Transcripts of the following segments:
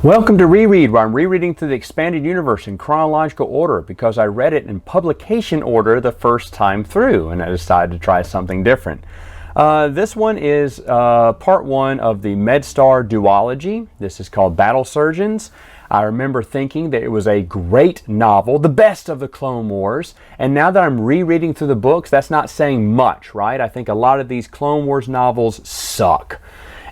Welcome to Reread, where I'm rereading through the expanded universe in chronological order because I read it in publication order the first time through and I decided to try something different. This one is part one of the Medstar duology. This is called Battle Surgeons. I remember thinking that it was a great novel, the best of the Clone Wars, and now that I'm rereading through the books, that's not saying much, right? I think a lot of these Clone Wars novels suck.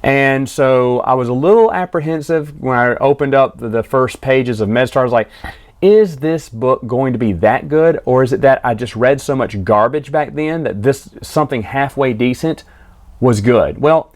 And so I was a little apprehensive when I opened up the first pages of Medstar. I was like, is this book going to be that good? Or is it that I just read so much garbage back then that this something halfway decent was good? Well,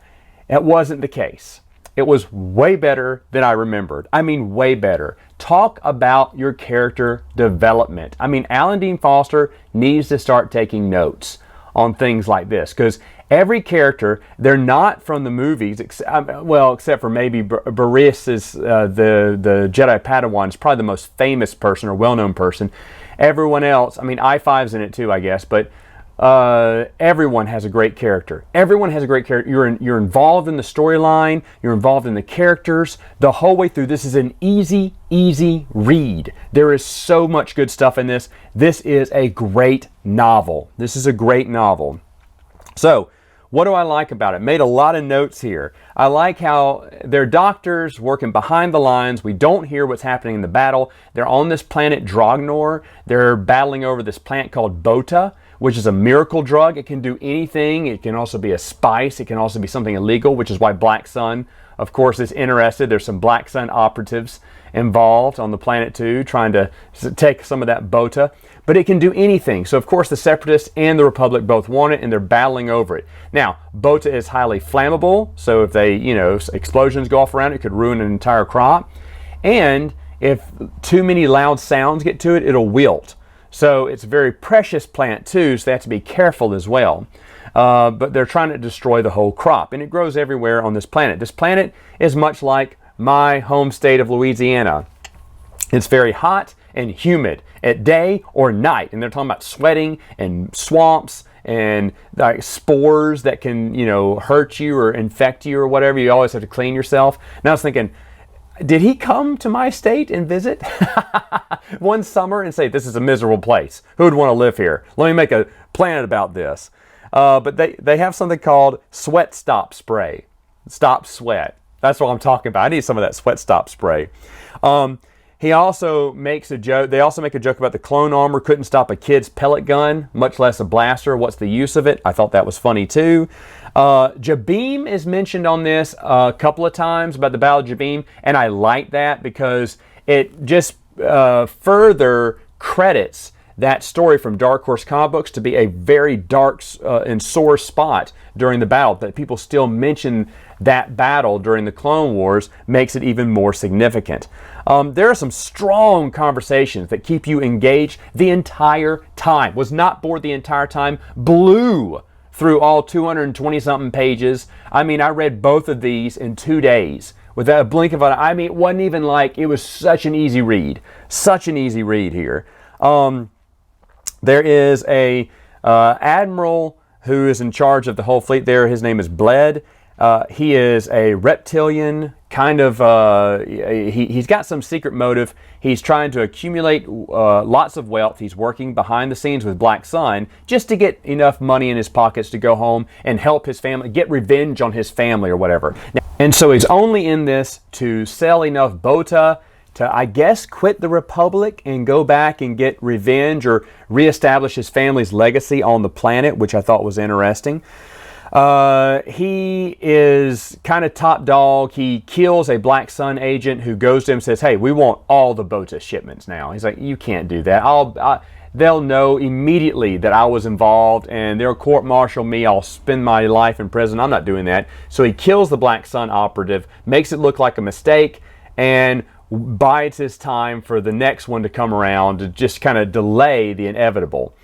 it wasn't the case. It was way better than I remembered. I mean, way better. Talk about your character development. I mean, Alan Dean Foster needs to start taking notes on things like this, because every character, they're not from the movies, except for maybe Barriss is the Jedi Padawan is probably the most famous person or well-known person. Everyone else, I mean, I-5's in it too, I guess, but everyone has a great character. Everyone has a great character. You're involved in the storyline. You're involved in the characters the whole way through. This is an easy read. There is so much good stuff in this. This is a great novel. This is a great novel. So, what do I like about it? Made a lot of notes here. I like how they're doctors working behind the lines. We don't hear what's happening in the battle. They're on this planet Drognor. They're battling over this plant called Bota, which is a miracle drug. It can do anything. It can also be a spice. It can also be something illegal, which is why Black Sun, of course, is interested. There's some Black Sun operatives involved on the planet too, trying to take some of that Bota. But it can do anything. So, of course, the Separatists and the Republic both want it, and they're battling over it. Now, Bota is highly flammable, so if they, explosions go off around it, could ruin an entire crop. And if too many loud sounds get to it, it'll wilt. So it's a very precious plant too, so they have to be careful as well. But they're trying to destroy the whole crop, and it grows everywhere on this planet. This planet is much like my home state of Louisiana. It's very hot and humid at day or night, and they're talking about sweating and swamps and like spores that can, hurt you or infect you or whatever. You always have to clean yourself. And I was thinking, did he come to my state and visit one summer and say, this is a miserable place? Who would want to live here? Let me make a planet about this. But they have something called sweat stop spray. Stop sweat. That's what I'm talking about. I need some of that sweat stop spray. He also makes a joke. They also make a joke about the clone armor couldn't stop a kid's pellet gun, much less a blaster. What's the use of it? I thought that was funny too. Jabeam is mentioned on this a couple of times about the Battle of Jabeam, and I like that because it just further credits that story from Dark Horse comic books to be a very dark and sore spot during the battle. That people still mention that battle during the Clone Wars makes it even more significant. There are some strong conversations that keep you engaged the entire time. Was not bored the entire time. Blew through all 220-something pages. I mean, I read both of these in 2 days without a blink of an eye. I mean, it wasn't even like, it was such an easy read. Such an easy read here. There is a admiral who is in charge of the whole fleet there. His name is Bled. He is a reptilian, kind of, he's got some secret motive. He's trying to accumulate lots of wealth. He's working behind the scenes with Black Sun just to get enough money in his pockets to go home and help his family, get revenge on his family or whatever. And so he's only in this to sell enough Bota to, I guess, quit the Republic and go back and get revenge or reestablish his family's legacy on the planet, which I thought was interesting. He is kind of top dog. He kills a Black Sun agent who goes to him and says, hey, we want all the Bota shipments now. He's like, you can't do that. They'll know immediately that I was involved and they'll court-martial me. I'll spend my life in prison. I'm not doing that. So he kills the Black Sun operative, makes it look like a mistake, and bides his time for the next one to come around to just kind of delay the inevitable.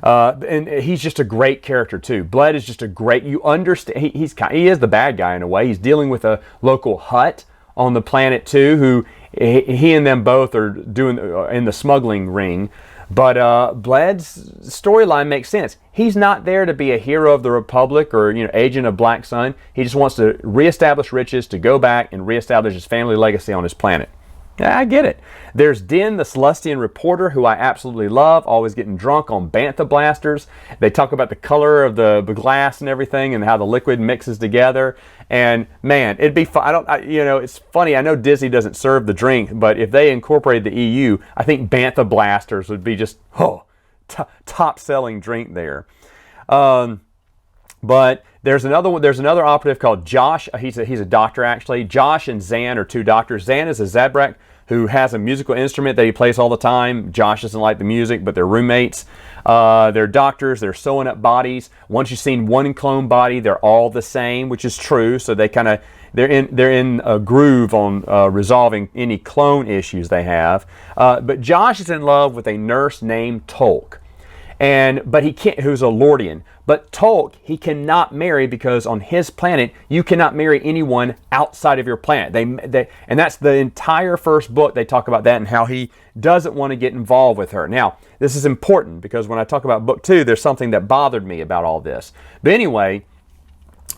And he's just a great character too. Bled is just a great, you understand, he is the bad guy in a way. He's dealing with a local Hutt on the planet too, who he and them both are doing in the smuggling ring. But Bled's storyline makes sense. He's not there to be a hero of the Republic or, agent of Black Sun. He just wants to reestablish riches, to go back and reestablish his family legacy on his planet. Yeah, I get it. There's Din, the Celestian reporter, who I absolutely love, always getting drunk on bantha blasters. They talk about the color of the glass and everything and how the liquid mixes together. And man, it'd be fun. It's funny. I know Disney doesn't serve the drink, but if they incorporated the EU, I think bantha blasters would be just top selling drink there. But there's another one. There's another operative called Josh. He's a doctor actually. Josh and Zan are two doctors. Zan is a Zabrak who has a musical instrument that he plays all the time. Josh doesn't like the music, but they're roommates. They're doctors. They're sewing up bodies. Once you've seen one clone body, they're all the same, which is true. So they're in a groove on resolving any clone issues they have. But Josh is in love with a nurse named Tolk. But he can't, who's a Lordian. But Tolk, he cannot marry because on his planet, you cannot marry anyone outside of your planet. And that's the entire first book. They talk about that and how he doesn't want to get involved with her. Now, this is important because when I talk about book 2, there's something that bothered me about all this. But anyway,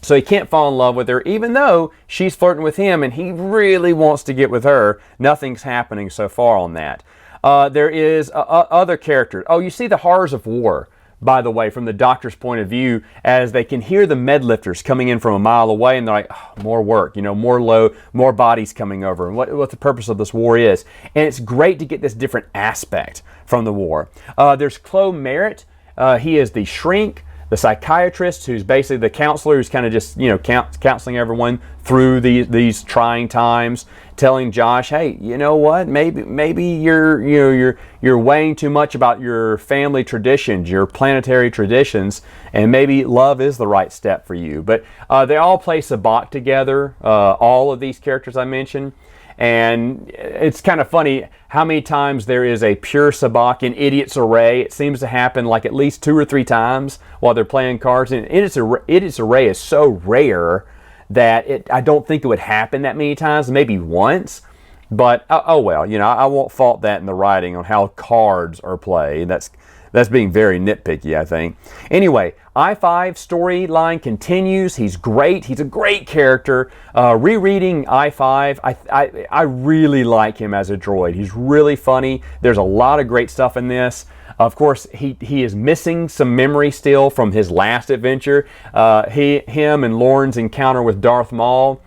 so he can't fall in love with her, even though she's flirting with him and he really wants to get with her. Nothing's happening so far on that. There is other characters. Oh, you see the horrors of war, by the way, from the doctor's point of view, as they can hear the med lifters coming in from a mile away, and they're like, more work, more bodies coming over, and what the purpose of this war is. And it's great to get this different aspect from the war. There's Chloe Merritt. He is the shrink, the psychiatrist, who's basically the counselor who's kind of just, counseling everyone through these trying times, telling Josh, hey, you know what? Maybe you're weighing too much about your family traditions, your planetary traditions, and maybe love is the right step for you. But they all play sabacc together, all of these characters I mentioned. And it's kind of funny how many times there is a pure sabacc in Idiot's Array. It seems to happen like at least 2 or 3 times while they're playing cards. And Idiot's Array is so rare that I don't think it would happen that many times, maybe once. But, oh well, I won't fault that in the writing on how cards are played. That's being very nitpicky, I think. Anyway, I-5 storyline continues. He's great. He's a great character. Rereading I-5, I really like him as a droid. He's really funny. There's a lot of great stuff in this. Of course, he is missing some memory still from his last adventure. Him and Lorne's encounter with Darth Maul.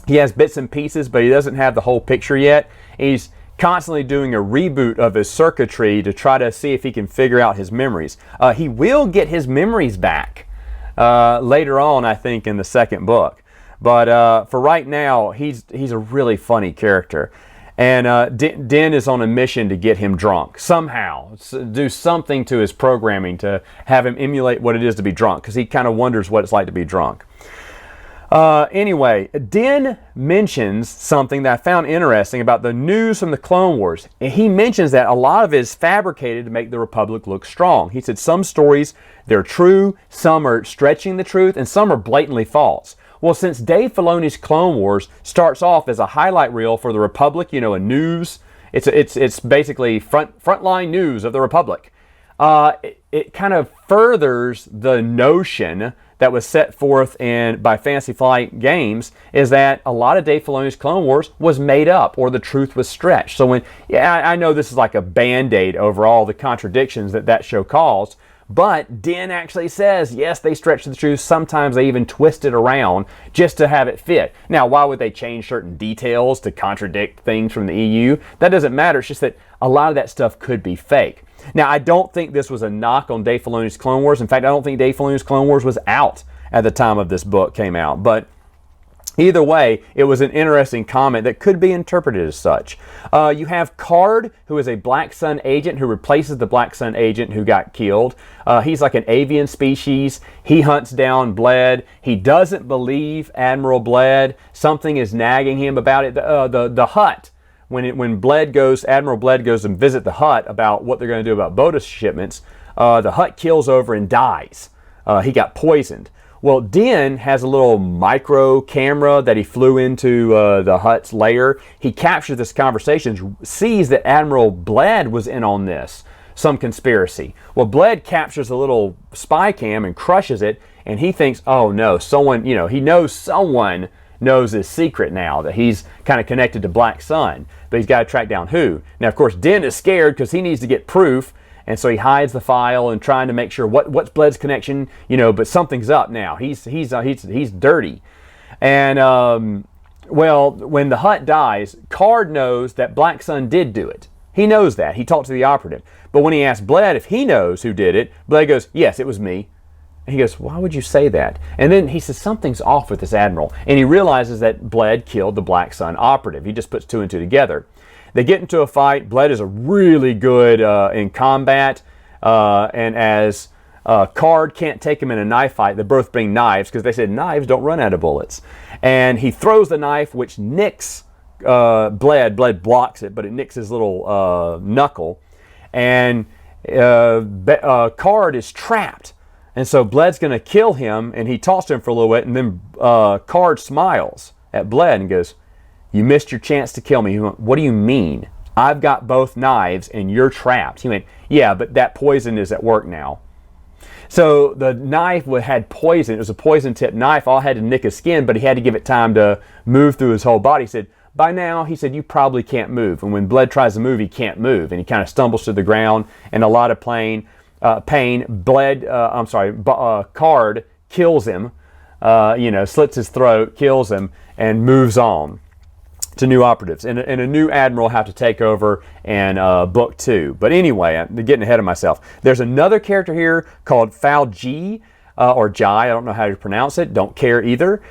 He has bits and pieces, but he doesn't have the whole picture yet. He's constantly doing a reboot of his circuitry to try to see if he can figure out his memories. He will get his memories back later on, I think, in the second book. But for right now, he's a really funny character. And Din is on a mission to get him drunk somehow. Do something to his programming to have him emulate what it is to be drunk, because he kind of wonders what it's like to be drunk. Anyway, Din mentions something that I found interesting about the news from the Clone Wars. And he mentions that a lot of it is fabricated to make the Republic look strong. He said some stories, they're true, some are stretching the truth, and some are blatantly false. Well, since Dave Filoni's Clone Wars starts off as a highlight reel for the Republic, a news, it's basically frontline news of the Republic. It kind of furthers the notion that was set forth by Fantasy Flight Games, is that a lot of Dave Filoni's Clone Wars was made up, or the truth was stretched. So I know this is like a band-aid over all the contradictions that show caused, but Din actually says, yes, they stretch the truth. Sometimes they even twist it around just to have it fit. Now, why would they change certain details to contradict things from the EU? That doesn't matter. It's just that a lot of that stuff could be fake. Now, I don't think this was a knock on Dave Filoni's Clone Wars. In fact, I don't think Dave Filoni's Clone Wars was out at the time of this book came out. But either way, it was an interesting comment that could be interpreted as such. You have Card, who is a Black Sun agent who replaces the Black Sun agent who got killed. He's like an avian species. He hunts down Bled. He doesn't believe Admiral Bled. Something is nagging him about it. The hut. When Admiral Bled goes and visit the hut about what they're going to do about Boda shipments, the hut kills over and dies. He got poisoned. Well, Din has a little micro camera that he flew into the hut's lair. He captures this conversation, sees that Admiral Bled was in on this. some conspiracy. Well, Bled captures a little spy cam and crushes it, and he thinks, oh no, someone, he knows someone knows his secret now, that he's kind of connected to Black Sun, but he's got to track down who. Now, of course, Den is scared because he needs to get proof, and so he hides the file and trying to make sure what's Bled's connection, but something's up now. He's dirty. And, well, when the Hutt dies, Card knows that Black Sun did do it. He knows that. He talked to the operative. But when he asks Bled if he knows who did it, Bled goes, yes, it was me. And he goes, why would you say that? And then he says, something's off with this admiral. And he realizes that Bled killed the Black Sun operative. He just puts two and two together. They get into a fight. Bled is a really good in combat. And as Card can't take him in a knife fight, they both bring knives because they said knives don't run out of bullets. And he throws the knife, which nicks Bled. Bled blocks it, but it nicks his little knuckle. And Card is trapped. And so Bled's going to kill him, and he talks to him for a little bit, and then Card smiles at Bled and goes, you missed your chance to kill me. He went, what do you mean? I've got both knives, and you're trapped. He went, yeah, but that poison is at work now. So the knife had poison. It was a poison-tipped knife. All had to nick his skin, but he had to give it time to move through his whole body. He said, by now, he said, you probably can't move. And when Bled tries to move, he can't move, and he kind of stumbles to the ground in a lot of pain. Card kills him, slits his throat, kills him, and moves on to new operatives. And a new admiral have to take over in book 2. But anyway, I'm getting ahead of myself. There's another character here called Fal Ji, or Jai, I don't know how to pronounce it, don't care either.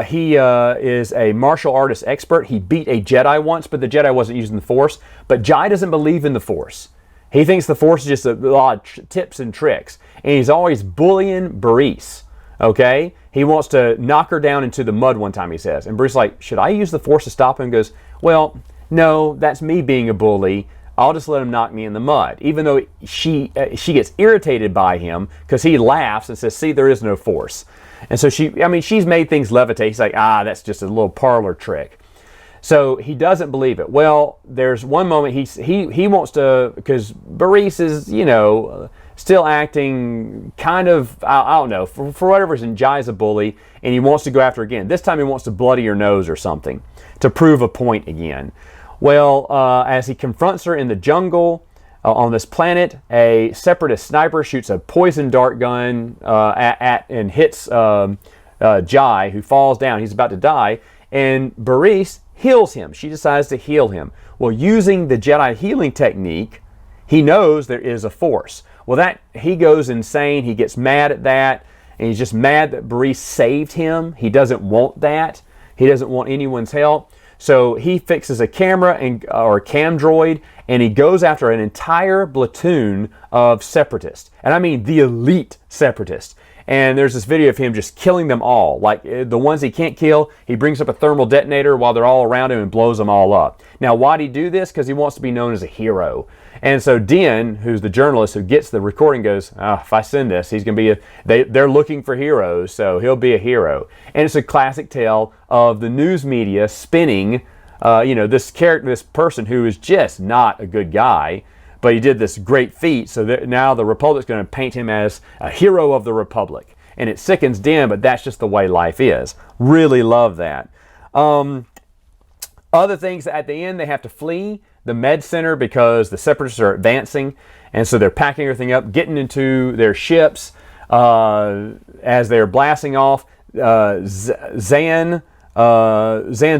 He is a martial artist expert. He beat a Jedi once, but the Jedi wasn't using the Force. But Jai doesn't believe in the Force. He thinks the Force is just a lot of tips and tricks. And he's always bullying Bareese, okay? He wants to knock her down into the mud one time, he says. And Bareese's like, should I use the Force to stop him? He goes, well, no, that's me being a bully. I'll just let him knock me in the mud. Even though she gets irritated by him because he laughs and says, see, there is no Force. And so she's made things levitate. He's like, that's just a little parlor trick. So he doesn't believe it. Well, there's one moment he wants to, because Bareese is, still acting kind of, I don't know, for whatever reason, Jai's a bully, and he wants to go after her again. This time he wants to bloody her nose or something to prove a point again. Well, as he confronts her in the jungle on this planet, a separatist sniper shoots a poison dart gun and hits Jai, who falls down. He's about to die, and Bareese heals him. She decides to heal him. Well, using the Jedi healing technique, he knows there is a Force. Well, he goes insane. He gets mad at that, and he's just mad that Bareese saved him. He doesn't want that. He doesn't want anyone's help. So he fixes a camera or a cam droid, and he goes after an entire platoon of separatists. And I mean the elite separatists. And there's this video of him just killing them all. Like the ones he can't kill, he brings up a thermal detonator while they're all around him and blows them all up. Now, why'd he do this? Because he wants to be known as a hero. And so Den, who's the journalist who gets the recording, goes, if I send this, he's going to be they're looking for heroes, so he'll be a hero. And it's a classic tale of the news media spinning, this character, this person who is just not a good guy, but he did this great feat, so that now the Republic's going to paint him as a hero of the Republic. And it sickens Den, but that's just the way life is. Really love that. Other things, at the end, they have to flee the Med Center because the Separatists are advancing, and so they're packing everything up, getting into their ships. As they're blasting off, Zan's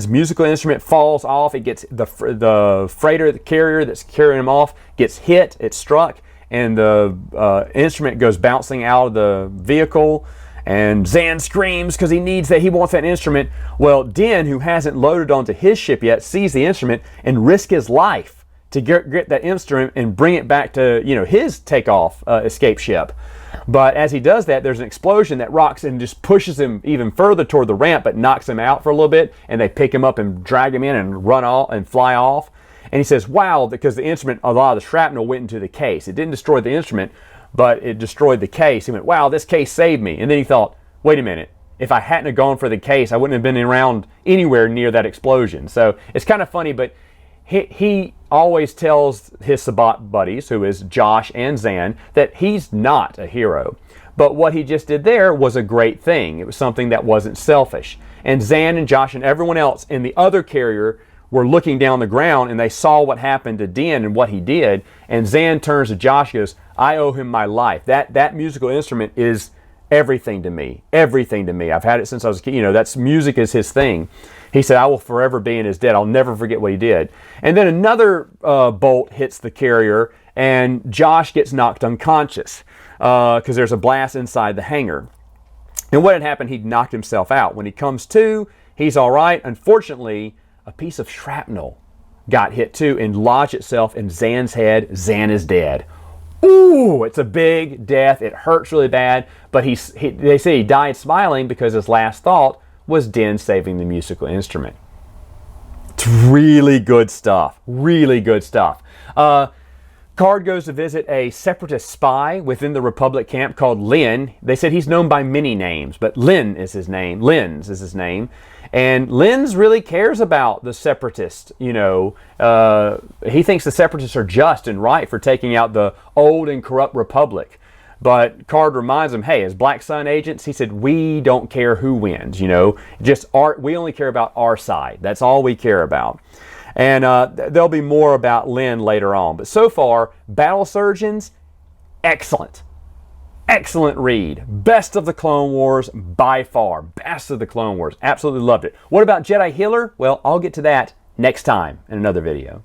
musical instrument falls off. It gets the freighter, the carrier that's carrying him off, gets hit. It's struck, and the instrument goes bouncing out of the vehicle. And Zan screams because he wants that instrument. Well, Den, who hasn't loaded onto his ship yet, sees the instrument and risks his life to get that instrument and bring it back to his takeoff escape ship. But as he does that, there's an explosion that rocks and just pushes him even further toward the ramp, but knocks him out for a little bit, and they pick him up and drag him in and run off and fly off. And he says, wow, because the instrument, a lot of the shrapnel went into the case. It didn't destroy the instrument, but it destroyed the case. He went, wow, this case saved me. And then he thought, wait a minute, if I hadn't have gone for the case, I wouldn't have been around anywhere near that explosion. So it's kind of funny, but he always tells his Sabbat buddies, who is Josh and Zan, that he's not a hero. But what he just did there was a great thing. It was something that wasn't selfish. And Zan and Josh and everyone else in the other carrier were looking down the ground, and they saw what happened to Din and what he did. And Zan turns to Josh and goes, I owe him my life. That musical instrument is everything to me. Everything to me. I've had it since I was a kid. You know, that's music is his thing. He said, I will forever be in his debt. I'll never forget what he did. And then another bolt hits the carrier, and Josh gets knocked unconscious because there's a blast inside the hangar. And what had happened, he'd knocked himself out. When he comes to, he's all right. Unfortunately, a piece of shrapnel got hit too and lodged itself in Zan's head. Zan is dead. Ooh, it's a big death. It hurts really bad. But they say he died smiling because his last thought was Din saving the musical instrument. It's really good stuff. Really good stuff. Card goes to visit a separatist spy within the Republic camp called Lin. They said he's known by many names, but Lin is his name. Lin's is his name. And Lin's really cares about the separatists. You know, he thinks the separatists are just and right for taking out the old and corrupt Republic. But Card reminds him, hey, as Black Sun agents, he said, we don't care who wins, you know, we only care about our side. That's all we care about. And there'll be more about Lin later on. But so far, Battle Surgeons, excellent. Excellent read. Best of the Clone Wars by far. Best of the Clone Wars. Absolutely loved it. What about Jedi Healer? Well, I'll get to that next time in another video.